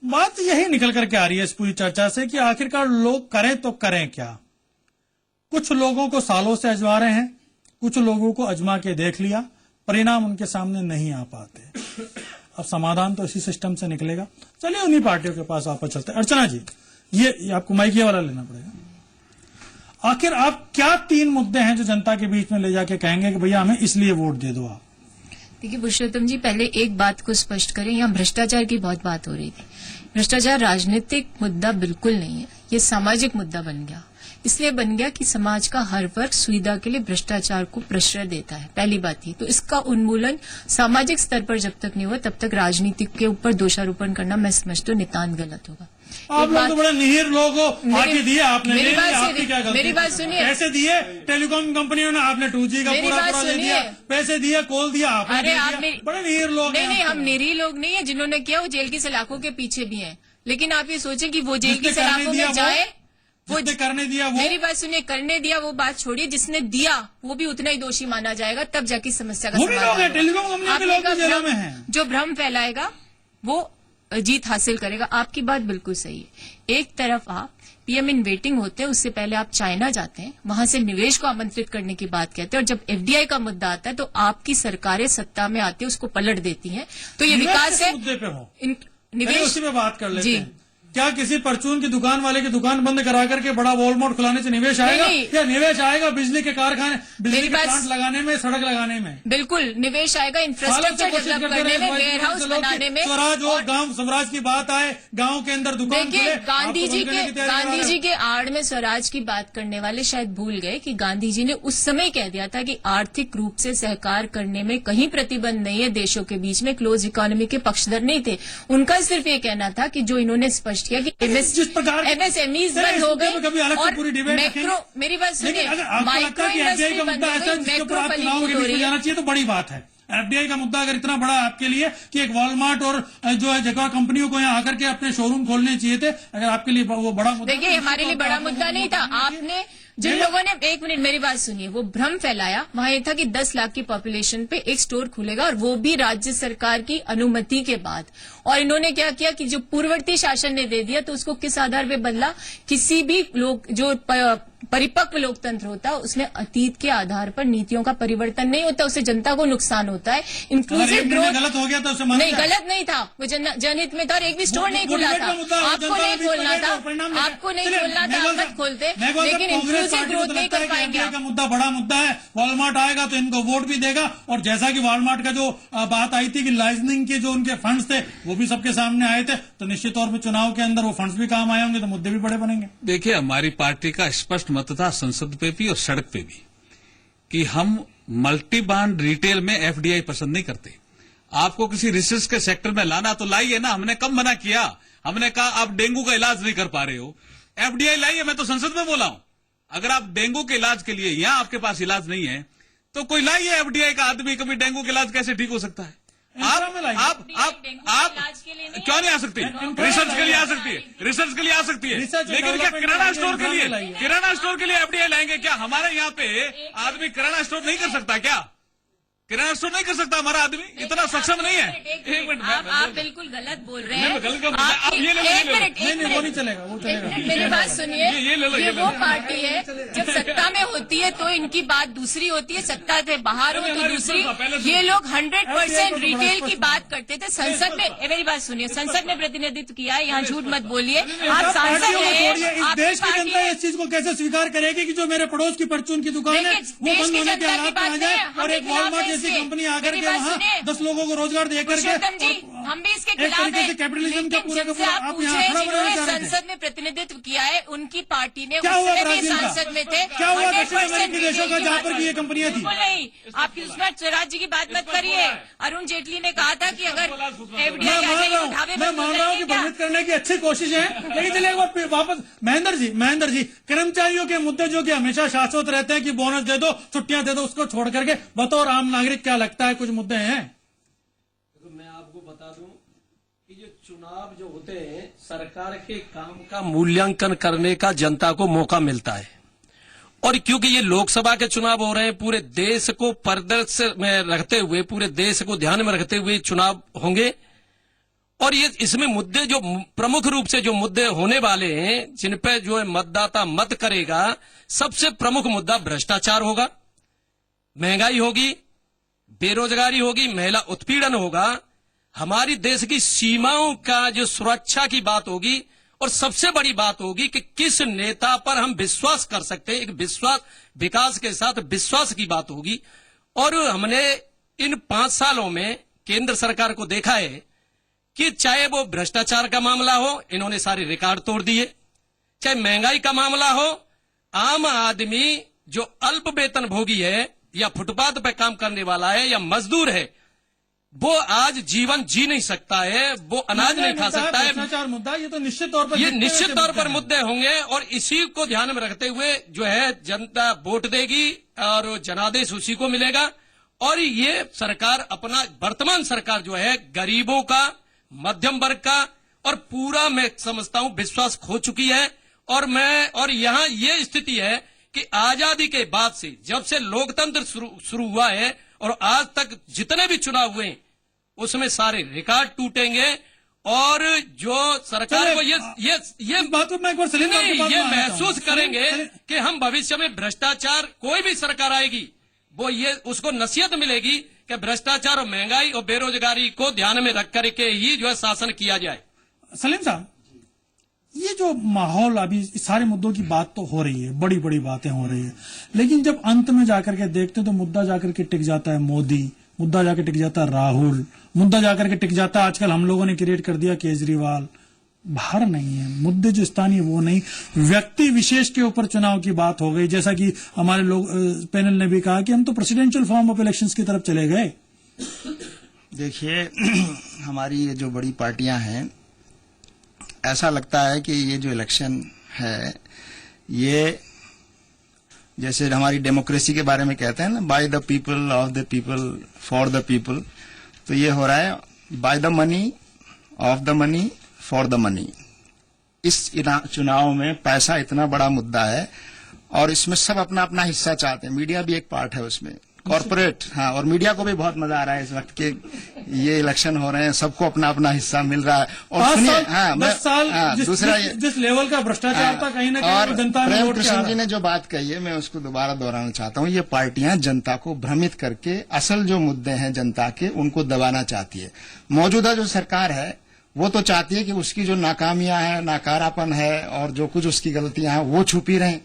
बात यही निकल करके आ रही है इस पूरी चर्चा से कि आखिरकार लोग करें तो करें क्या। कुछ लोगों को सालों से अजमा रहे हैं, कुछ लोगों को अजमा के देख लिया, परिणाम उनके सामने नहीं आ पाते। अब समाधान तो इसी सिस्टम से निकलेगा। चलिए उन्हीं पार्टियों के पास वापस चलते हैं। अर्चना जी, ये आपको माइक ये वाला लेना पड़ेगा। आखिर आप क्या 3 मुद्दे हैं जो जनता के बीच में ले जाके कहेंगे कि भैया हमें इसलिए वोट दे दो आप? देखिए पुरुषोत्तम जी, पहले एक बात को स्पष्ट करें, यहाँ भ्रष्टाचार की बहुत बात हो रही थी। भ्रष्टाचार राजनीतिक मुद्दा बिल्कुल नहीं है, ये सामाजिक मुद्दा बन गया। इसलिए बन गया कि समाज का हर वर्ग सुविधा के लिए भ्रष्टाचार को प्रश्रय देता है, पहली बात ये। तो इसका उन्मूलन सामाजिक स्तर पर जब तक नहीं हुआ तब तक राजनीतिक के ऊपर दोषारोपण करना मैं समझती हूँ नितांत गलत होगा। आप लोग तो बड़े मिहिर लोग हो, आके दिए आपने, मेरी बात आपकी क्या गलती? मेरी बात सुनिए, पैसे दिए टेलीकॉम कंपनियों ने, आपने 2G का पूरा प्रोजेक्ट दिया, पैसे दिए, कॉल दिया आपने। अरे आप बड़े निरीह लोग हैं। नहीं, हम निरीह लोग नहीं है। जिन्होंने किया वो जेल की सलाखों के पीछे भी हैं। लेकिन आप ये सोचें कि वो जेल की सलाखों में जाए, वो करने दिया वो। मेरी बात सुनिए, करने दिया वो बात छोड़िए, जिसने दिया वो भी उतना ही दोषी माना जाएगा, तब जाके समस्या का समाधान। टेलीकॉम कंपनी के लोग जेलों में हैं। जो भ्रम फैलाएगा वो जीत हासिल करेगा। आपकी बात बिल्कुल सही है। एक तरफ आप पीएम इन वेटिंग होते हैं, उससे पहले आप चाइना जाते हैं, वहां से निवेश को आमंत्रित करने की बात कहते हैं, और जब एफडीआई का मुद्दा आता है तो आपकी सरकारें सत्ता में आती है उसको पलट देती हैं। तो ये विकास है। मुद्दे पे हो, निवेश उसी पे बात कर लेते हैं। क्या किसी परचून की दुकान वाले की दुकान बंद करा करके बड़ा वॉलमार्ट खुलाने से निवेश आएगा? या निवेश आएगा बिजली के कारखाने, बिजली के प्लांट लगाने में, सड़क लगाने में? बिल्कुल निवेश आएगा इंफ्रास्ट्रक्चर डेवलप करने में, वेयर हाउस बनाने में। स्वराज और गांव स्वराज की बात आए, गांव के अंदर दुकान खुले। गांधी जी के आड़ में स्वराज की बात करने वाले शायद भूल गए कि गांधी जी ने उस समय कह दिया था कि आर्थिक रूप से सहकार करने में कहीं प्रतिबंध नहीं है, देशों के बीच में क्लोज इकोनॉमी के पक्षधर नहीं थे। उनका सिर्फ ये कहना था कि जो इन्होंने स्पष्ट किया कि एमएसएमईज बंद हो गए और मैक्रो, मेरी बात सुनिए, माइक्रो इंडस्ट्री बंद हो गई, मैक्रो पलीभूत हो रही है। तो बड़ी बात है। एफडीआई का मुद्दा अगर इतना बड़ा आपके लिए कि एक वॉलमार्ट और जो है जगह कंपनियों को यहाँ आकर के अपने शोरूम खोलने चाहिए थे, अगर आपके लिए वो बड़ा मुद्दा। देखिए हमारे लिए बड़ा मुद्दा नहीं था। आपने जिन लोगों ने, एक मिनट मेरी बात सुनिए, वो भ्रम फैलाया, वहां ये था कि 10 लाख की पॉपुलेशन पे एक स्टोर खुलेगा और वो भी राज्य सरकार की अनुमति के बाद। और इन्होंने क्या किया कि जो पूर्ववर्ती शासन ने दे दिया तो उसको किस आधार पे बदला? किसी भी लोग जो परिपक्व लोकतंत्र होता है उसमें अतीत के आधार पर नीतियों का परिवर्तन नहीं होता, उससे जनता को नुकसान होता है। इंक्लूसिव ग्रोथ गलत हो गया तो नहीं, गलत नहीं था, वो जनहित में था और एक भी स्टोर नहीं खुला था। आपको नहीं खोलना था, आपको नहीं खोलना था, आप मत खोलते, लेकिन इंक्लूसिव ग्रोथ नहीं कर पाएंगे। का मुद्दा बड़ा मुद्दा है। वॉलमार्ट आएगा तो इनको वोट भी देगा, और जैसा कि वॉलमार्ट का जो बात आई थी कि लाइसेंसिंग के जो उनके फंड्स थे वो भी सबके सामने आए थे, तो निश्चित तौर पर चुनाव के अंदर वो फंड्स भी काम आए होंगे, तो मुद्दे भी बड़े बनेंगे। देखिए हमारी पार्टी का स्पष्ट मत था संसद पे भी और सड़क पे भी कि हम मल्टी ब्रांड रिटेल में एफडीआई पसंद नहीं करते। आपको किसी रिसर्च के सेक्टर में लाना तो लाइए ना, हमने कब मना किया? हमने कहा आप डेंगू का इलाज नहीं कर पा रहे हो, एफडीआई लाइए। मैं तो संसद में बोला हूं, अगर आप डेंगू के इलाज के लिए यहां आपके पास इलाज नहीं है तो कोई लाइए एफडीआई का आदमी। कभी डेंगू के इलाज कैसे ठीक हो सकता है? आप क्यों नहीं आ सकती? रिसर्च के लिए आ सकती है, रिसर्च के लिए आ सकती है, लेकिन क्या किराना स्टोर के लिए एफडीआई लाएंगे? क्या हमारे यहाँ पे आदमी किराना स्टोर नहीं कर सकता? क्या किराना स्टोर नहीं कर सकता हमारा आदमी? इतना सक्षम नहीं है। एक मिनट, आप बिल्कुल गलत बोल रहे हैं। नहीं चलेगा, वो चलेगा। मेरी बात सुनिए, ये वो पार्टी है जब सत्ता में होती है तो इनकी बात दूसरी होती है, सत्ता से बाहर हो तो दूसरी। ये लोग 100% रिटेल की बात करते थे। संसद में, मेरी बात सुनिए, संसद में प्रतिनिधित्व किया है, यहाँ झूठ मत बोलिए। आप सांसद हैं, देश की जनता इस चीज को कैसे स्वीकार करेगी कि जो मेरे पड़ोस की परचून की दुकान है वो बंद होने के हालात में आ जाए और एक वॉलमार्ट जैसी कंपनी आकर के वहाँ 10 लोगों को रोजगार देकर के, हम भी इसके खिलाफ हैं। कैपिटलिज्म का पूरा आप पूछ रहे हैं जिन्होंने संसद में प्रतिनिधित्व किया है, उनकी पार्टी ने उस समय भी संसद में थे। क्या हुआ दक्षिण अमेरिकी देशों का जहाँ पर ये कंपनियां थी? नहीं, आप सुषमा स्वराज जी की बात मत करिए। अरुण जेटली ने कहा था कि अगर एफडीआई आ जाएगी तो ढाबे मैं मान रहा हूँ कि भ्रमित करने की अच्छी कोशिश है, लेकिन चलिए एक बार वापस महेंद्र जी, कर्मचारियों के मुद्दे जो कि हमेशा शाश्वत रहते हैं कि बोनस दे दो, छुट्टियां दे दो, उसको छोड़ करके बतौर आम नागरिक क्या लगता है कुछ मुद्दे हैं? तो मैं आपको बता दूं कि जो चुनाव जो होते हैं, सरकार के काम का मूल्यांकन करने का जनता को मौका मिलता है। और क्योंकि ये लोकसभा के चुनाव हो रहे हैं, पूरे देश को परिदृश्य में रखते हुए, पूरे देश को ध्यान में रखते हुए चुनाव होंगे, और ये इसमें मुद्दे जो प्रमुख रूप से जो मुद्दे होने वाले हैं, जिन पे जो है मतदाता मत करेगा, सबसे प्रमुख मुद्दा भ्रष्टाचार होगा, महंगाई होगी, बेरोजगारी होगी, महिला उत्पीड़न होगा, हमारी देश की सीमाओं का जो सुरक्षा की बात होगी, और सबसे बड़ी बात होगी कि किस नेता पर हम विश्वास कर सकते हैं। एक विश्वास, विकास के साथ विश्वास की बात होगी। और हमने इन 5 सालों में केंद्र सरकार को देखा है कि चाहे वो भ्रष्टाचार का मामला हो, इन्होंने सारे रिकॉर्ड तोड़ दिए, चाहे महंगाई का मामला हो, आम आदमी जो अल्प वेतन भोगी है या फुटपाथ पर काम करने वाला है या मजदूर है, वो आज जीवन जी नहीं सकता है, वो अनाज नहीं खा सकता है। भ्रष्टाचार मुद्दा ये तो निश्चित तौर पर ये निश्चित तौर पर मुद्दे होंगे, और इसी को ध्यान में रखते हुए जो है जनता वोट देगी और जनादेश उसी को मिलेगा। और ये सरकार अपना, वर्तमान सरकार जो है गरीबों का, मध्यम वर्ग का और पूरा, मैं समझता हूं, विश्वास खो चुकी है। और यहां ये स्थिति है कि आजादी के बाद से, जब से लोकतंत्र शुरू हुआ है और आज तक जितने भी चुनाव हुए उसमें सारे रिकॉर्ड टूटेंगे। और जो सरकार को ये बात को मैं एक बार सलीम साहब के पास ये में आना महसूस चाहूंगा। करेंगे सलीम- कि हम भविष्य में भ्रष्टाचार, कोई भी सरकार आएगी वो ये उसको नसीहत मिलेगी कि भ्रष्टाचार और महंगाई और बेरोजगारी को ध्यान में रख करके ही जो है शासन किया जाए। सलीम साहब, ये जो माहौल अभी इस सारे मुद्दों की बात तो हो रही है, बड़ी बड़ी बातें हो रही है, लेकिन जब अंत में जाकर के देखते हैं तो मुद्दा जाकर के टिक जाता है मोदी, मुद्दा जाकर टिक जाता है राहुल, मुद्दा जाकर के टिक जाता है, आजकल हम लोगों ने क्रिएट कर दिया केजरीवाल। बाहर नहीं है मुद्दे, जो स्थानीय वो नहीं, व्यक्ति विशेष के ऊपर चुनाव की बात हो गई। जैसा कि हमारे लोग पैनल ने भी कहा कि हम तो प्रेसिडेंशियल फॉर्म ऑफ इलेक्शंस की तरफ चले गए। देखिए हमारी ये जो बड़ी पार्टियां हैं, ऐसा लगता है कि ये जो इलेक्शन है, ये जैसे हमारी डेमोक्रेसी के बारे में कहते हैं ना, by the people, of the people, for the people, तो ये हो रहा है by the money, of the money, for the money. इस चुनाव में पैसा इतना बड़ा मुद्दा है और इसमें सब अपना अपना हिस्सा चाहते हैं। मीडिया भी एक पार्ट है उसमें, कॉर्पोरेट, हाँ, और मीडिया को भी बहुत मजा आ रहा है इस वक्त के ये इलेक्शन हो रहे हैं, सबको अपना अपना हिस्सा मिल रहा है। और सुनिए, हाँ, 10 साल हाँ, दूसरा ये जिस लेवल का भ्रष्टाचार था, कहीं ना और कहीं जनता ने प्रेम वोट कृष्ण किया। जी ने जो बात कही है, मैं उसको दोबारा दोहराना चाहता हूँ। ये पार्टियां जनता को भ्रमित करके असल जो मुद्दे हैं जनता के, उनको दबाना चाहती है। मौजूदा जो सरकार है वो तो चाहती है कि उसकी जो नाकामियां हैं, नाकारापन है और जो कुछ उसकी गलतियां हैं वो छुपी रहें,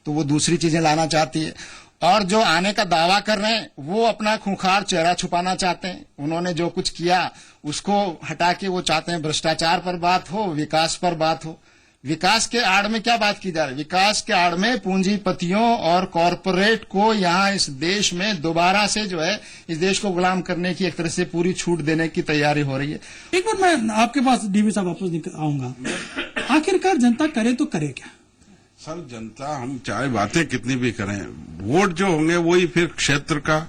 तो वो दूसरी चीजें लाना चाहती है। और जो आने का दावा कर रहे हैं वो अपना खूंखार चेहरा छुपाना चाहते हैं। उन्होंने जो कुछ किया उसको हटा के वो चाहते हैं भ्रष्टाचार पर बात हो, विकास पर बात हो। विकास के आड़ में क्या बात की जा रही है? विकास के आड़ में पूंजीपतियों और कॉरपोरेट को यहाँ इस देश में दोबारा से जो है इस देश को गुलाम करने की एक तरह से पूरी छूट देने की तैयारी हो रही है। एक बार मैं आपके पास डीवी साहब वापस आऊंगा। आखिरकार जनता करे तो करे क्या? सर, जनता, हम चाहे बातें कितनी भी करें, वोट जो होंगे वही फिर क्षेत्र का,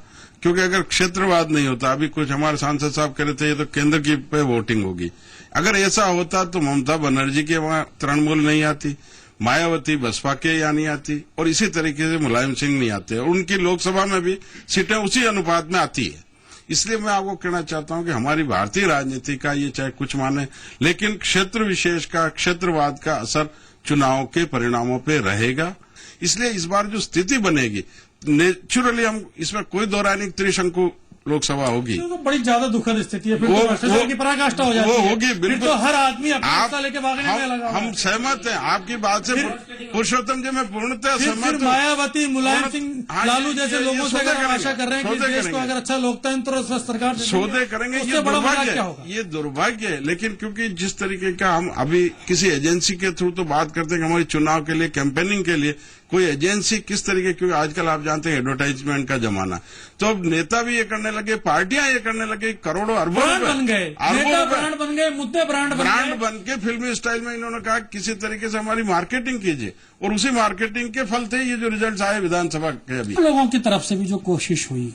क्योंकि अगर क्षेत्रवाद नहीं होता, अभी कुछ हमारे सांसद साहब कह रहे थे ये तो केंद्र की पे वोटिंग होगी। अगर ऐसा होता तो ममता बनर्जी के वहां तृणमूल नहीं आती, मायावती बसपा के यहाँ नहीं आती, और इसी तरीके से मुलायम सिंह नहीं आते, और उनकी लोकसभा में भी सीटें उसी अनुपात में आती है। इसलिए मैं आपको कहना चाहता हूं कि हमारी भारतीय राजनीति का ये चाहे कुछ माने, लेकिन क्षेत्र विशेष का, क्षेत्रवाद का असर चुनाव के परिणामों पे रहेगा। इसलिए इस बार जो स्थिति बनेगी, नेचुरली हम इसमें कोई दो राय नहीं, त्रिशंकु लोकसभा होगी। तो बड़ी ज्यादा दुखद स्थिति है, फिर वो- तो भ्रष्टाचार की पराकाष्ठा हो जाती है। वो होगी, फिर बिल्कुल। तो हर आदमी अपना हिस्सा लेके भागने में लगा हुआ हम है। सहमत हैं आपकी बात से, पुरुषोत्तम जी, मैं पूर्णतः फिर सहमत हूं। मायावती, मुलायम हाँ, सिंह, लालू जैसे ये लोगों से सौदे अगर हम आशा करेंगे, कर रहे हैं कि सौदे देश को करेंगे। अगर अच्छा लोकतंत्र और सरकार देगी, सौदे करेंगे, उससे ये बड़ा मजाक दुर्भाग्य क्या है, होगा? ये दुर्भाग्य है। लेकिन क्योंकि जिस तरीके का हम अभी किसी एजेंसी के थ्रू तो बात करते हैं कि हमारी चुनाव के लिए, कैंपेनिंग के लिए कोई एजेंसी किस तरीके, क्योंकि आजकल आप जानते हैं एडवर्टाइजमेंट का जमाना, तो अब नेता भी ये करने लगे, पार्टियां ये करने लगे, करोड़ों अरबों ब्रांड रुपए, बन गए, अरबों नेता रुपए ब्रांड बन गए, मुद्दे ब्रांड बन ब्रांड गए। बन के फिल्मी स्टाइल में इन्होंने कहा किसी तरीके से हमारी मार्केटिंग कीजिए, और उसी मार्केटिंग के फल थे ये जो रिजल्ट आए विधानसभा के। अभी लोगों की तरफ से भी जो कोशिश हुई,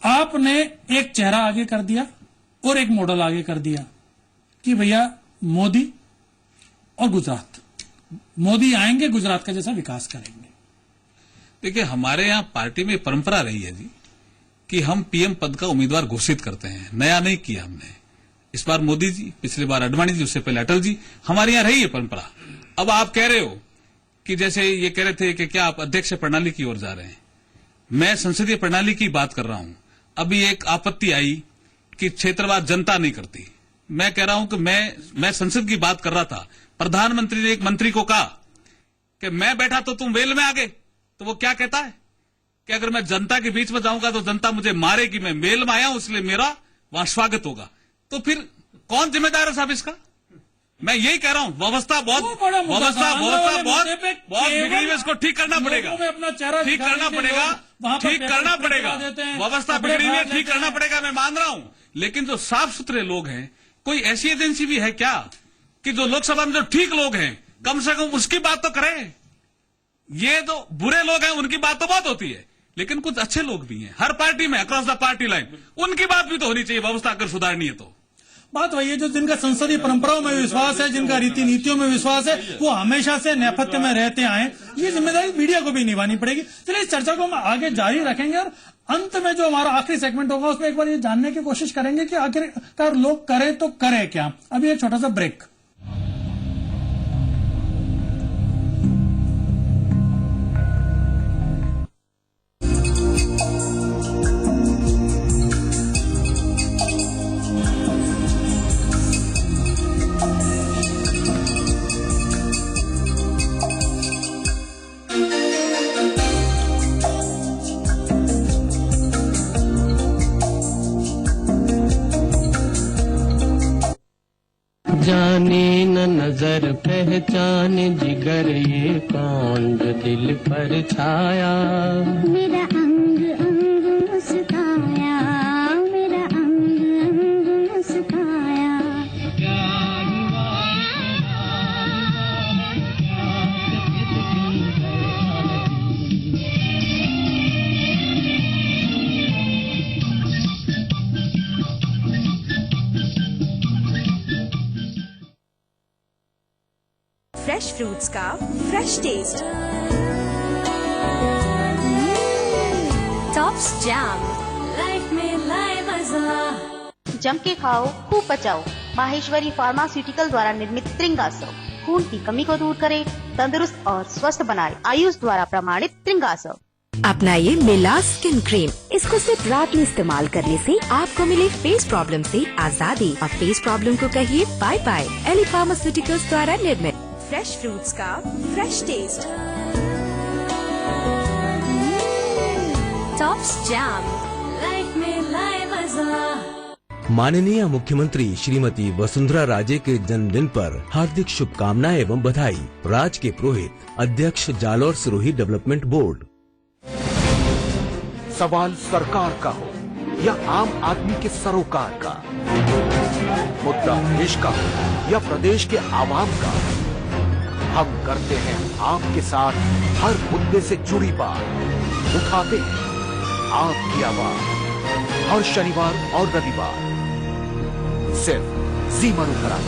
आपने एक चेहरा आगे कर दिया और एक मॉडल आगे कर दिया कि भैया मोदी और गुजरात, मोदी आएंगे गुजरात का जैसा विकास करेंगे। देखिए, हमारे यहाँ पार्टी में परंपरा रही है जी कि हम पीएम पद का उम्मीदवार घोषित करते हैं, नया नहीं किया हमने। इस बार मोदी जी, पिछली बार आडवाणी जी, उससे पहले अटल जी। हमारे यहाँ रही है परंपरा। अब आप कह रहे हो कि जैसे ये कह रहे थे कि क्या आप अध्यक्ष प्रणाली की ओर जा रहे हैं। मैं संसदीय प्रणाली की बात कर रहा हूं। अभी एक आपत्ति आई कि क्षेत्रवाद जनता नहीं करती। मैं कह रहा हूं कि मैं संसद की बात कर रहा था। प्रधानमंत्री ने एक मंत्री को कहा कि मैं बैठा तो तुम वेल में आ गए। तो वो क्या कहता है कि अगर मैं जनता के बीच में जाऊंगा तो जनता मुझे मारेगी, मैं मेल में आया हूं इसलिए मेरा वहां स्वागत होगा। तो फिर कौन जिम्मेदार है साहब इसका? मैं यही कह रहा हूं, व्यवस्था बहुत बिगड़ी है, इसको ठीक करना पड़ेगा, ठीक करना पड़ेगा, ठीक करना पड़ेगा। व्यवस्था बिगड़ी हुई है, ठीक करना पड़ेगा, मैं मान रहा हूं। लेकिन जो साफ सुथरे लोग हैं, कोई ऐसी एजेंसी भी है क्या कि जो लोकसभा में जो ठीक लोग हैं, कम से कम उसकी बात तो करें। ये जो बुरे लोग हैं उनकी बात तो बहुत होती है, लेकिन कुछ अच्छे लोग भी हैं हर पार्टी में, अक्रॉस द पार्टी लाइन, उनकी बात भी तो होनी चाहिए व्यवस्था अगर सुधारनी है तो। बात वही है, जो जिनका संसदीय परंपराओं में विश्वास है, जिनका रीति नीतियों में विश्वास है, वो हमेशा से नेपथ्य में रहते आए। ये जिम्मेदारी मीडिया को भी निभानी पड़ेगी। चलिए, इस चर्चा को हम आगे जारी रखेंगे और अंत में जो हमारा आखिरी सेगमेंट होगा उसमें एक बार ये जानने की कोशिश करेंगे कि आखिरकार लोग करें तो करें क्या। अभी एक छोटा सा ब्रेक। जाने न नजर पहचान जिगर ये कौन जो दिल पर छाया। मेरा अंग अंग मुस्काया, मेरा अंग अंग मुस्काया। फ्रेश फ्रूट्स का fresh taste. Tops jam, life में लाए मजा। जम के खाओ, खूब पचाओ। माहेश्वरी फार्मास्यूटिकल द्वारा निर्मित त्रिंगासव खून की कमी को दूर करे, तंदुरुस्त और स्वस्थ बनाए। आयुष द्वारा प्रमाणित त्रिंगासव। अपनाइए मिला स्किन क्रीम। इसको सिर्फ रात में इस्तेमाल करने से आपको मिले फेस प्रॉब्लम से आजादी। अब फेस प्रॉब्लम को कहिए बाय बाय। एली फार्मास्यूटिकल्स द्वारा निर्मित फ्रेश फ्रूट्स का fresh taste. Tops jam, life में लाए मजा। माननीय मुख्यमंत्री श्रीमती वसुंधरा राजे के जन्मदिन पर हार्दिक शुभकामनाएं एवं बधाई। राज के पुरोहित, अध्यक्ष जालौर सिरोही डेवलपमेंट बोर्ड। सवाल सरकार का हो या आम आदमी के सरोकार का, मुद्दा देश का हो या प्रदेश के आवाम का, हम करते हैं आपके साथ हर मुद्दे से जुड़ी बात। उठाते हैं आपकी आवाज हर शनिवार और रविवार सिर्फ जी मरुकरा।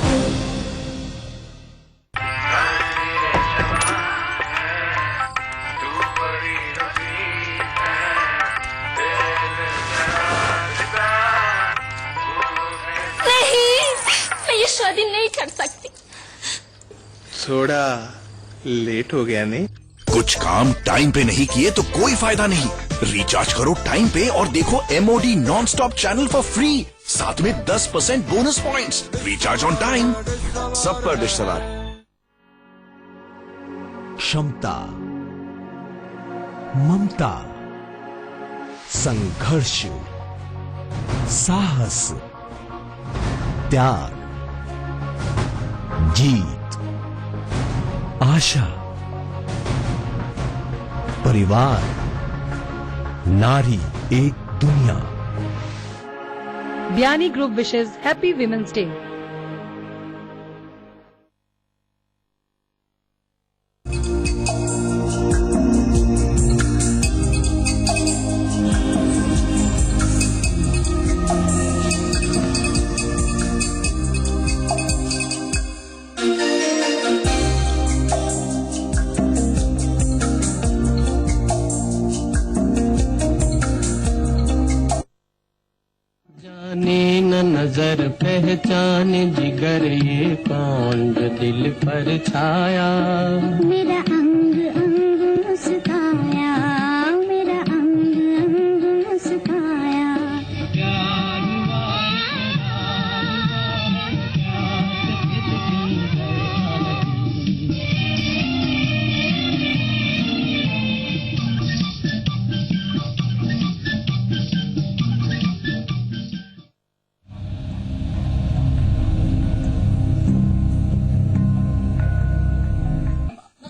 नहीं, मैं ये शादी नहीं कर सकती। थोड़ा लेट हो गया नहीं? कुछ काम टाइम पे नहीं किए तो कोई फायदा नहीं। रिचार्ज करो टाइम पे और देखो MOD non stop channel for free, साथ में 10% bonus points. Recharge on time, सब पर डिश सलाह। क्षमता, ममता, संघर्ष, साहस, त्याग, जीत, आशा, परिवार, नारी एक दुनिया। Biani Group wishes Happy Women's Day. नजर पहचान जिगर ये कौन जो दिल पर छाया। मेरा अंग अंग मुस्काया, मेरा अंग अंग मुस्काया।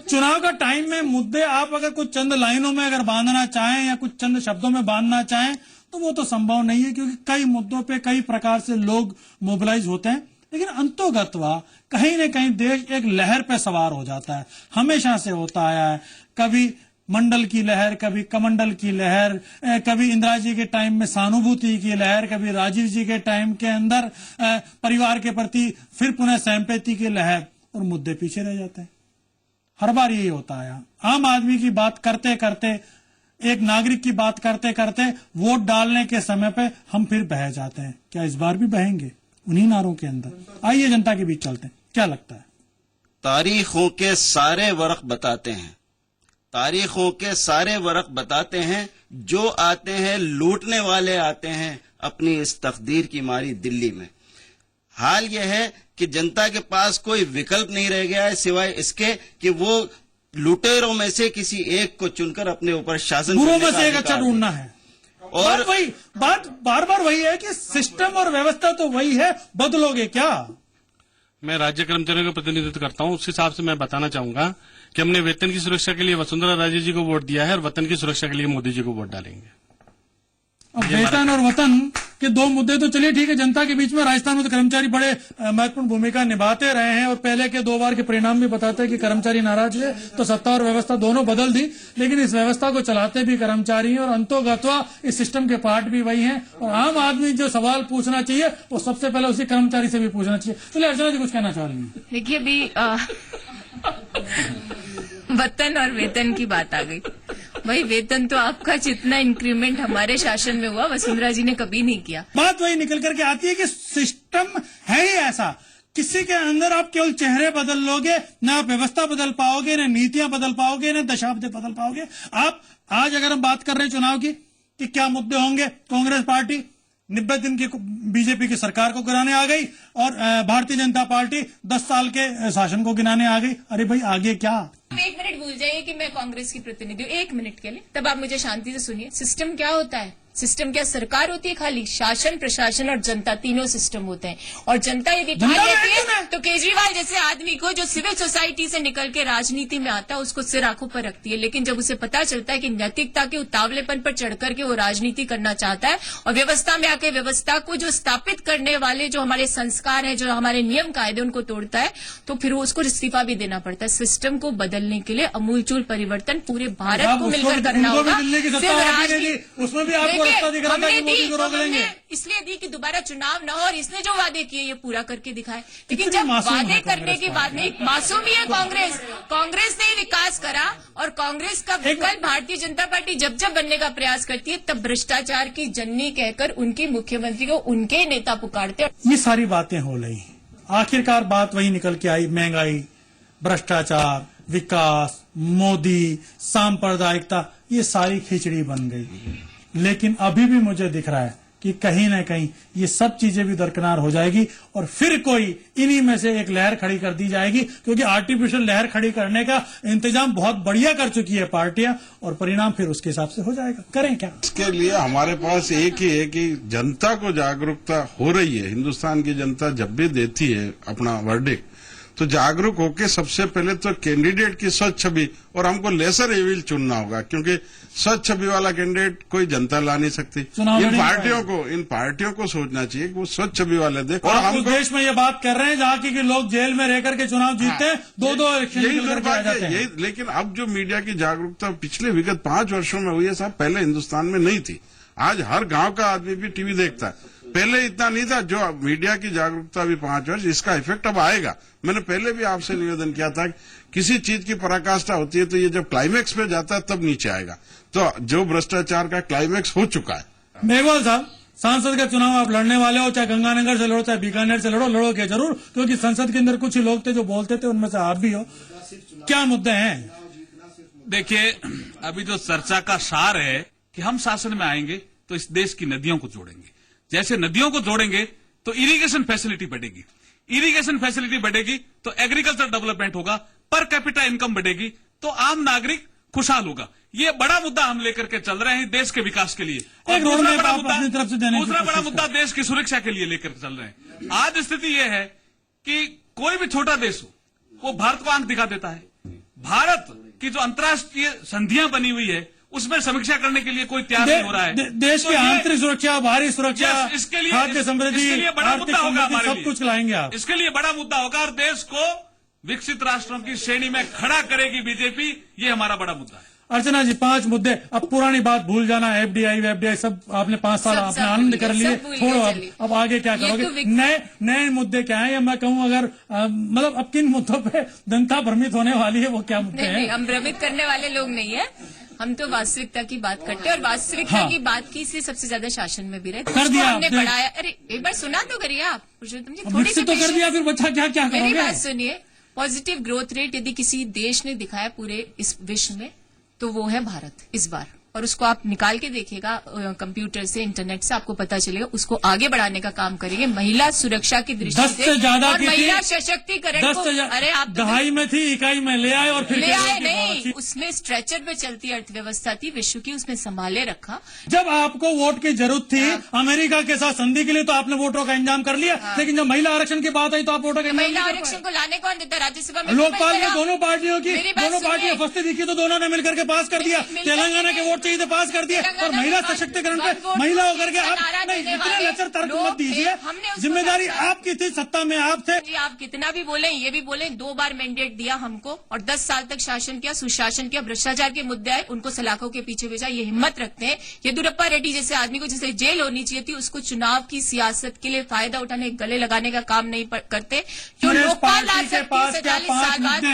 चुनाव का टाइम में मुद्दे आप अगर कुछ चंद लाइनों में अगर बांधना चाहें या कुछ चंद शब्दों में बांधना चाहें तो वो तो संभव नहीं है, क्योंकि कई मुद्दों पे कई प्रकार से लोग मोबिलाइज होते हैं। लेकिन अंतोगत्वा कहीं न कहीं देश एक लहर पे सवार हो जाता है, हमेशा से होता आया है। कभी मंडल की लहर, कभी कमंडल की लहर, कभी इंदिरा जी के टाइम में सहानुभूति की लहर, कभी राजीव जी के टाइम के अंदर परिवार के प्रति फिर पुनः सिंपैथी की लहर, और मुद्दे पीछे रह जाते हैं। हर बार यही होता है। आम आदमी की बात करते करते, एक नागरिक की बात करते करते वोट डालने के समय पे हम फिर बह जाते हैं। क्या इस बार भी बहेंगे उन्हीं नारों के अंदर? आइए जनता के बीच चलते हैं, क्या लगता है? तारीखों के सारे वर्क बताते हैं, तारीखों के सारे वर्क बताते हैं, जो आते हैं लूटने वाले आते हैं अपनी इस तकदीर की मारी दिल्ली में। हाल यह है कि जनता के पास कोई विकल्प नहीं रह गया है सिवाय इसके कि वो लुटेरों में से किसी एक को चुनकर अपने ऊपर शासन बुरों में से एक अच्छा ढूंढना है। और बात बार बार वही है कि सिस्टम और व्यवस्था तो वही है, बदलोगे क्या? मैं राज्य कर्मचारियों का प्रतिनिधित्व करता हूं, उस हिसाब से मैं बताना चाहूंगा कि हमने वेतन की सुरक्षा के लिए वसुंधरा राजे जी को वोट दिया है और वतन की सुरक्षा के लिए मोदी जी को वोट डालेंगे। अब वेतन और वतन के दो मुद्दे तो चलिए ठीक है, जनता के बीच में राजस्थान में तो कर्मचारी बड़े महत्वपूर्ण भूमिका निभाते रहे हैं और पहले के 2 बार के परिणाम भी बताते हैं कि कर्मचारी नाराज हुए तो सत्ता और व्यवस्था दोनों बदल दी, लेकिन इस व्यवस्था को चलाते भी कर्मचारी हैं और अंतोगत्वा इस सिस्टम के पार्ट भी वही हैं। और आम आदमी जो सवाल पूछना चाहिए वो सबसे पहले उसी कर्मचारी से भी पूछना चाहिए। चलिए अर्चना जी कुछ कहना चाह रही हैं। देखिए अभी वतन और वेतन की बात आ गई। भाई वेतन तो आपका जितना इंक्रीमेंट हमारे शासन में हुआ वसुंधरा जी ने कभी नहीं किया। बात वही निकल करके आती है कि सिस्टम है ही ऐसा, किसी के अंदर आप केवल चेहरे बदल लोगे, ना आप व्यवस्था बदल पाओगे, ना नीतियां बदल पाओगे, ना दशाब्द बदल पाओगे। आप आज अगर हम बात कर रहे हैं चुनाव की कि क्या मुद्दे होंगे, कांग्रेस पार्टी 90 दिन की बीजेपी की सरकार को गिराने आ गई और भारतीय जनता पार्टी 10 साल के शासन को गिराने आ गई। अरे भाई आगे क्या? 1 मिनट भूल जाइए कि मैं कांग्रेस की प्रतिनिधि हूँ, 1 मिनट के लिए, तब आप मुझे शांति से सुनिए। सिस्टम क्या होता है? सिस्टम क्या सरकार होती है? खाली शासन, प्रशासन और जनता, तीनों सिस्टम होते हैं। और जनता यदि ठान लेती है तो केजरीवाल जैसे आदमी को जो सिविल सोसाइटी से निकल के राजनीति में आता है उसको सिर आंखों पर रखती है, लेकिन जब उसे पता चलता है कि नैतिकता के उतावलेपन पर चढ़ करके वो राजनीति करना चाहता है और व्यवस्था में आके व्यवस्था को जो स्थापित करने वाले जो हमारे संस्कार है, जो हमारे नियम कायदे उनको तोड़ता है, तो फिर उसको इस्तीफा भी देना पड़ता है। सिस्टम को बदलने के लिए अमूलचूल परिवर्तन पूरे भारत को मिलकर करना होगा। उसमें भी आपको रास्ता दिख रहा था कि मोदी को रोक लेंगे, इसलिए दी कि दोबारा चुनाव न हो और इसने जो वादे किए ये पूरा करके दिखाए। लेकिन जब वादे करने के बाद में मासूम ही है कांग्रेस ने विकास करा और कांग्रेस का विकल्प भारतीय जनता पार्टी जब जब बनने का प्रयास करती है तब भ्रष्टाचार की जननी कहकर उनकी मुख्यमंत्री को उनके नेता पुकारते। ये सारी बातें हो रही, आखिरकार बात वही निकल के आई, महंगाई, भ्रष्टाचार, विकास, मोदी, सांप्रदायिकता, ये सारी खिचड़ी बन गई। लेकिन अभी भी मुझे दिख रहा है कि कहीं ना कहीं ये सब चीजें भी दरकिनार हो जाएगी और फिर कोई इन्हीं में से एक लहर खड़ी कर दी जाएगी, क्योंकि आर्टिफिशियल लहर खड़ी करने का इंतजाम बहुत बढ़िया कर चुकी है पार्टियां और परिणाम फिर उसके हिसाब से हो जाएगा। करें क्या? इसके लिए हमारे पास एक ही है कि जनता को जागरूकता हो रही है। हिंदुस्तान की जनता जब भी देती है अपना वर्डिक्ट तो जागरूक होकर सबसे पहले तो कैंडिडेट की स्वच्छ छवि, और हमको लेसर एविल चुनना होगा, क्योंकि स्वच्छ छवि वाला कैंडिडेट कोई जनता ला नहीं सकती। इन पार्टियों को सोचना चाहिए कि वो स्वच्छ छवि वाले दे। और हम देश में ये बात कर रहे हैं जहाँ की लोग जेल में रह करके चुनाव जीतते हैं, 2-2 इलेक्शन यही। लेकिन अब जो मीडिया की जागरूकता पिछले विगत 5 वर्षों में हुई है साहब, पहले हिंदुस्तान में नहीं थी। आज हर गांव का आदमी भी टीवी देखता है, पहले इतना नहीं था। जो मीडिया की जागरूकता भी 5 वर्ष, इसका इफेक्ट अब आएगा। मैंने पहले भी आपसे निवेदन किया था किसी चीज की पराकाष्ठा होती है तो ये जब क्लाइमेक्स पे जाता है तब नीचे आएगा। तो जो भ्रष्टाचार का क्लाइमेक्स हो चुका है। मेघवाल साहब, सांसद का चुनाव आप लड़ने वाले हो, चाहे गंगानगर से लड़ो चाहे बीकानेर से लड़ो, लड़ोगे जरूर, क्योंकि संसद के अंदर कुछ ही लोग थे जो बोलते थे, उनमें से आप भी हो। क्या मुद्दे हैं? देखिए, अभी जो चर्चा का सार है कि हम शासन में आएंगे तो इस देश की नदियों को जोड़ेंगे। जैसे नदियों को जोड़ेंगे तो इरिगेशन फैसिलिटी बढ़ेगी, इरिगेशन फैसिलिटी बढ़ेगी तो एग्रीकल्चर डेवलपमेंट होगा, पर कैपिटा इनकम बढ़ेगी तो आम नागरिक खुशहाल होगा। ये बड़ा मुद्दा हम लेकर के चल रहे हैं देश के विकास के लिए। और दूसरा बड़ा मुद्दा देश की सुरक्षा के लिए लेकर चल रहे हैं। आज स्थिति यह है कि कोई भी छोटा देश हो वो भारत को आंख दिखा देता है। भारत की जो अंतर्राष्ट्रीय संधियां बनी हुई है उसमें समीक्षा करने के लिए कोई तैयार नहीं हो रहा है। देश की आंतरिक सुरक्षा, बाहरी सुरक्षा, इसके लिए खाद्य समृद्धि, बड़ा मुद्दा होगा हमारे लिए, सब कुछ लाएंगे आप। इसके लिए बड़ा मुद्दा होगा और देश को विकसित राष्ट्रों की श्रेणी में खड़ा करेगी बीजेपी। ये हमारा बड़ा मुद्दा है। अर्चना जी, 5 मुद्दे। अब पुरानी बात भूल जाना, एफडीआई सब आपने 5 साल आपने आनंद कर लिए, छोड़ो। अब आगे क्या करोगे? नए मुद्दे क्या है? या मैं कहूँ अगर मतलब अब किन मुद्दों पे जनता भ्रमित होने वाली है, वो क्या मुद्दे हैं? हम भ्रमित करने वाले लोग नहीं है, हम तो वास्तविकता की बात करते हैं और वास्तविकता की बात की इसलिए सबसे ज्यादा शासन में भी रहे। कर दिया हमने बढ़ाया। अरे एक बार सुना तो करिए आप, थोड़ी सी तो कर दिया, फिर बच्चा क्या क्या मेरी बात सुनिए। पॉजिटिव ग्रोथ रेट यदि किसी देश ने दिखाया पूरे इस विश्व में तो वो है भारत इस बार, और उसको आप निकाल के देखिएगा कंप्यूटर से, इंटरनेट से, आपको पता चलेगा। उसको आगे बढ़ाने का काम करेंगे महिला सुरक्षा की दृष्टि से, और महिला सशक्तिकरण को। अरे आप दहाई में थी, इकाई में ले आए और फिर ले आए नहीं, उसमें स्ट्रेचर पे चलती अर्थव्यवस्था थी विश्व की, उसमें संभाले रखा। जब आपको वोट की जरूरत थी अमेरिका के साथ संधि के लिए तो आपने वोटों का इंतजाम कर लिया, लेकिन जब महिला आरक्षण की बात आई तो आप वोटों का महिला आरक्षण को लाने कौन देता? राज्यसभा में लोकपाल में दोनों पार्टियों फंसती दिखी तो दोनों ने मिलकर के पास कर दिया। तेलंगाना के वोट चाहिए तो पास कर दिया, और महिला सशक्तिकरण पे महिला होकर के आप नहीं, इतने लचर तर्क मत दीजिए। जिम्मेदारी आपकी थी, सत्ता में आप थे। आप कितना भी बोले, ये भी बोले, 2 बार मैंडेट दिया हमको और 10 साल तक शासन किया, सुशासन किया। भ्रष्टाचार के मुद्दे आए, उनको सलाखों के पीछे भेजा। ये हिम्मत रखते हैं येदियुरप्पा रेड्डी जैसे आदमी को, जिसे जेल होनी चाहिए थी, उसको चुनाव की सियासत के लिए फायदा उठाने, गले लगाने का काम नहीं करते। जो लोकपाल आज से 40 साल बाद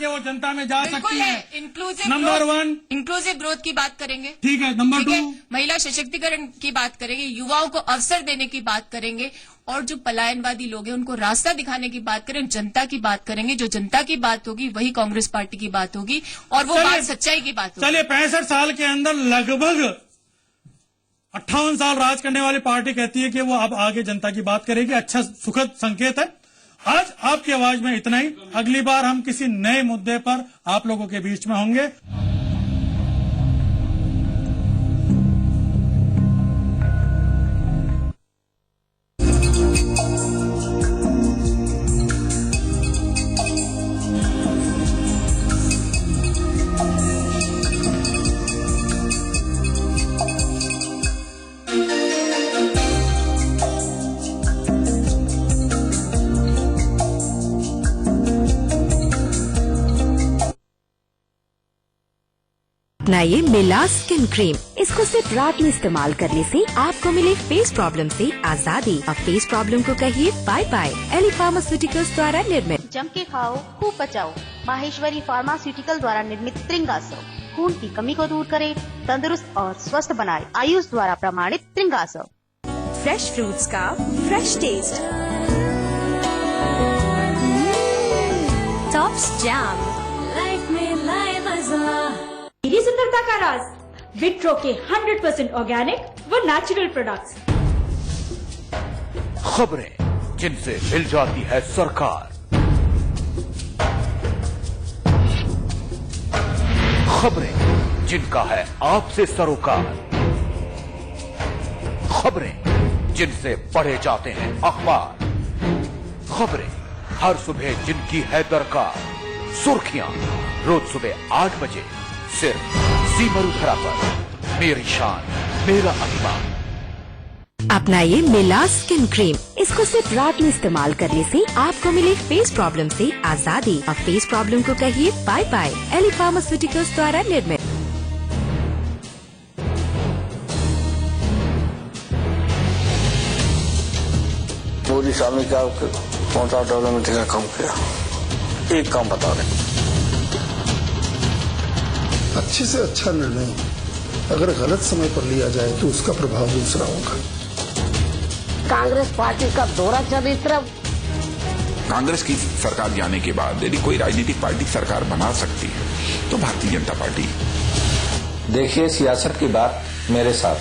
वो जनता में जा सकती है। इंक्लूसिव नंबर 1 इंक्लूसिव ग्रोथ की बात करेंगे, ठीक है। नंबर 2 महिला सशक्तिकरण की बात करेंगे, युवाओं को अवसर देने की बात करेंगे, और जो पलायनवादी लोग हैं उनको रास्ता दिखाने की बात करें, जनता की बात करेंगे। जो जनता की बात होगी वही कांग्रेस पार्टी की बात होगी, और वो बात सच्चाई की बात होगी। चलिए, 65 साल के अंदर लगभग 58 साल राज करने वाली पार्टी कहती है कि वो अब आगे जनता की बात करेगी। अच्छा, सुखद संकेत है। आज आपकी आवाज में इतना ही। अगली बार हम किसी नए मुद्दे पर आप लोगों के बीच में होंगे। अपनाइए मिला स्किन क्रीम। इसको सिर्फ रात में इस्तेमाल करने से आपको मिले फेस प्रॉब्लम से आजादी। अब फेस प्रॉब्लम को कहिए बाय बाय। एली फार्मास्यूटिकल्स द्वारा निर्मित। जम के खाओ, खूब बचाओ। माहेश्वरी फार्मास्यूटिकल द्वारा निर्मित त्रिंगासव खून की कमी को दूर करे, तंदुरुस्त और स्वस्थ बनाए। आयुष द्वारा प्रमाणित त्रिंगासव। फ्रेश फ्रूट्स का fresh taste. Tops jam, life में लाए मजा। मेरी सुंदरता का राज विट्रो के 100% ऑर्गेनिक व नेचुरल प्रोडक्ट्स। खबरें जिनसे मिल जाती है सरकार, खबरें जिनका है आपसे सरोकार, खबरें जिनसे पढ़े जाते हैं अखबार, खबरें हर सुबह जिनकी है दरकार। सुर्खियां रोज सुबह 8 बजे सिर्फ जी मरुधरा पर। मेरी शान, मेरा अभिमान। अपनाइए मिला स्किन क्रीम। इसको सिर्फ रात में इस्तेमाल करने से आपको मिले फेस प्रॉब्लम से आजादी। अब फेस प्रॉब्लम को कहिए बाय बाय। एली फार्मास्यूटिकल्स द्वारा निर्मित। मोदी साहब ने क्या कौन सा डेवलपमेंट का काम किया? एक काम बता दें। अच्छे से अच्छा निर्णय अगर गलत समय पर लिया जाए तो उसका प्रभाव दूसरा होगा। कांग्रेस पार्टी का दोहरा चरित्र। कांग्रेस की सरकार जाने के बाद यदि कोई राजनीतिक पार्टी सरकार बना सकती है तो भारतीय जनता पार्टी। देखिए, सियासत की बात मेरे साथ।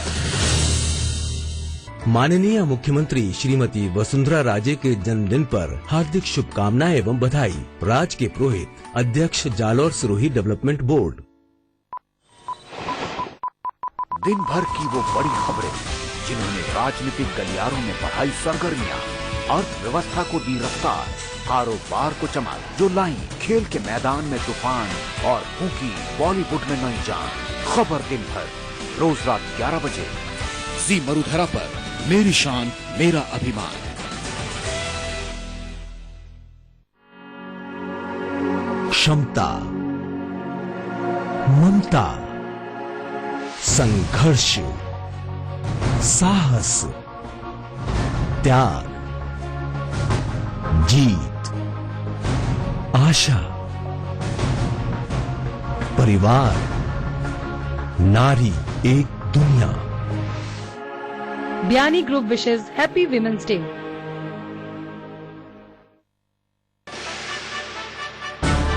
माननीय मुख्यमंत्री श्रीमती वसुंधरा राजे के जन्मदिन पर हार्दिक शुभकामनाएं एवं बधाई। राज्य के पुरोहित अध्यक्ष जालौर सिरोही डेवलपमेंट बोर्ड। दिन भर की वो बड़ी खबरें जिन्होंने राजनीतिक गलियारों में बढ़ाई सरगर्मियां, अर्थव्यवस्था को दी रफ्तार, कारोबार को चमक, जो लाई खेल के मैदान में तूफान और फूंकी बॉलीवुड में नई जान। खबर दिन भर रोज रात 11 बजे जी मरुधरा पर। मेरी शान मेरा अभिमान। क्षमता, ममता, संघर्ष, साहस, त्याग, जीत, आशा, परिवार, नारी एक दुनिया। Biani Group wishes Happy Women's Day.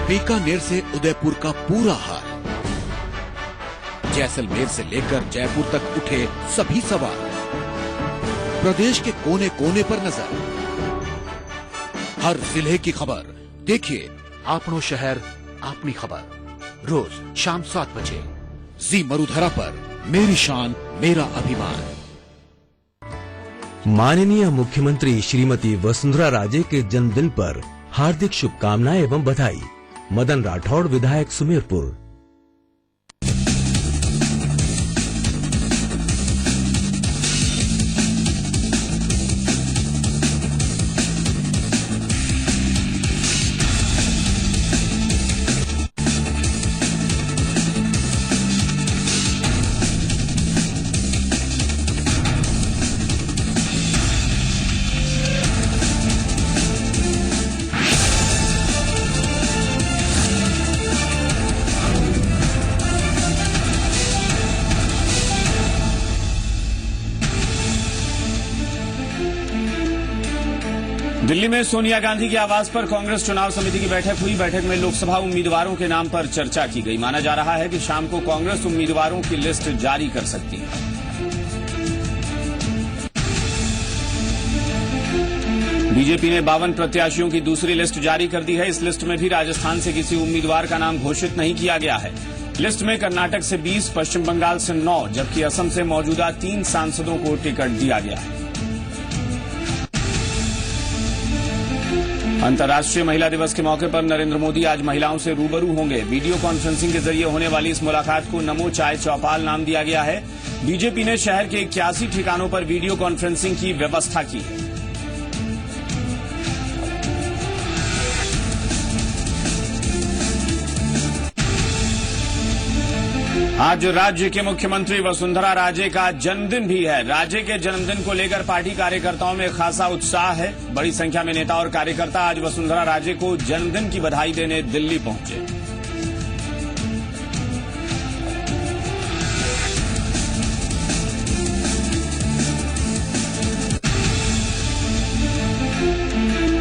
Bikaner से उदयपुर का पूरा हाल, जैसलमेर से लेकर जयपुर तक उठे सभी सवाल, प्रदेश के कोने कोने पर नजर, हर जिले की खबर। देखिए आपनो शहर आपनी खबर, रोज शाम 7 बजे जी मरुधरा पर। मेरी शान मेरा अभिमान। माननीय मुख्यमंत्री श्रीमती वसुंधरा राजे के जन्मदिन पर हार्दिक शुभकामनाएं एवं बधाई। मदन राठौड़, विधायक सुमेरपुर। दिल्ली में सोनिया गांधी के आवास पर कांग्रेस चुनाव समिति की बैठक हुई। बैठक में लोकसभा उम्मीदवारों के नाम पर चर्चा की गई। माना जा रहा है कि शाम को कांग्रेस उम्मीदवारों की लिस्ट जारी कर सकती है। बीजेपी ने 52 प्रत्याशियों की दूसरी लिस्ट जारी कर दी है। इस लिस्ट में भी राजस्थान से किसी उम्मीदवार का नाम घोषित नहीं किया गया है। लिस्ट में कर्नाटक से 20, पश्चिम बंगाल से 9, जबकि असम से मौजूदा 3 सांसदों को टिकट दिया गया है। अंतर्राष्ट्रीय महिला दिवस के मौके पर नरेंद्र मोदी आज महिलाओं से रूबरू होंगे। वीडियो कॉन्फ्रेंसिंग के जरिए होने वाली इस मुलाकात को नमो चाय चौपाल नाम दिया गया है। बीजेपी ने शहर के 81 ठिकानों पर वीडियो कॉन्फ्रेंसिंग की व्यवस्था की है। आज राज्य के मुख्यमंत्री वसुंधरा राजे का जन्मदिन भी है। राजे के जन्मदिन को लेकर पार्टी कार्यकर्ताओं में खासा उत्साह है। बड़ी संख्या में नेता और कार्यकर्ता आज वसुंधरा राजे को जन्मदिन की बधाई देने दिल्ली पहुंचे।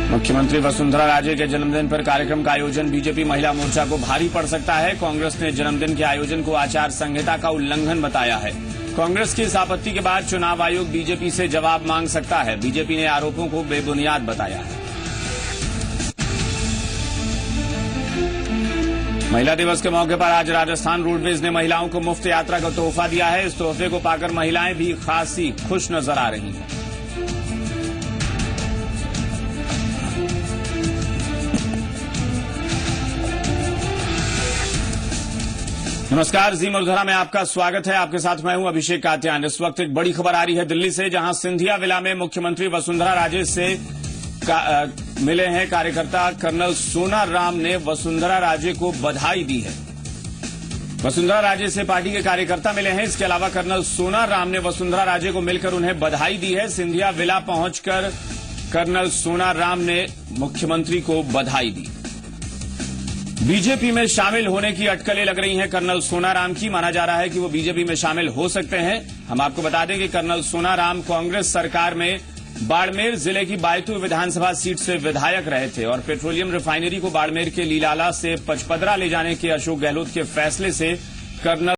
मुख्यमंत्री वसुंधरा राजे के जन्मदिन पर कार्यक्रम का आयोजन बीजेपी महिला मोर्चा को भारी पड़ सकता है। कांग्रेस ने जन्मदिन के आयोजन को आचार संहिता का उल्लंघन बताया है। कांग्रेस की इस आपत्ति के बाद चुनाव आयोग बीजेपी से जवाब मांग सकता है। बीजेपी ने आरोपों को बेबुनियाद बताया है। महिला दिवस के मौके पर आज राजस्थान रोडवेज ने महिलाओं को मुफ्त यात्रा का तोहफा दिया है। इस तोहफे को पाकर महिलाएं भी खासी खुश नजर आ रही हैं। नमस्कार, जी मरुधरा में आपका स्वागत है। आपके साथ मैं हूं अभिषेक कात्यायन। इस वक्त एक बड़ी खबर आ रही है दिल्ली से, जहां सिंधिया विला में मुख्यमंत्री वसुंधरा राजे से मिले हैं कार्यकर्ता। कर्नल सोना राम ने वसुंधरा राजे को बधाई दी है। वसुंधरा राजे से पार्टी के कार्यकर्ता मिले हैं। इसके अलावा कर्नल सोना राम ने वसुंधरा राजे को मिलकर उन्हें बधाई दी है। सिंधिया विला बीजेपी में शामिल होने की अटकलें लग रही हैं कर्नल सोनाराम की। माना जा रहा है कि वो बीजेपी में शामिल हो सकते हैं। हम आपको बता दें कि कर्नल सोनाराम कांग्रेस सरकार में बाड़मेर जिले की बायतू विधानसभा सीट से विधायक रहे थे और पेट्रोलियम रिफाइनरी को बाड़मेर के लीलाला से पचपदरा ले जाने के अशोक गहलोत के फैसले से कर्नल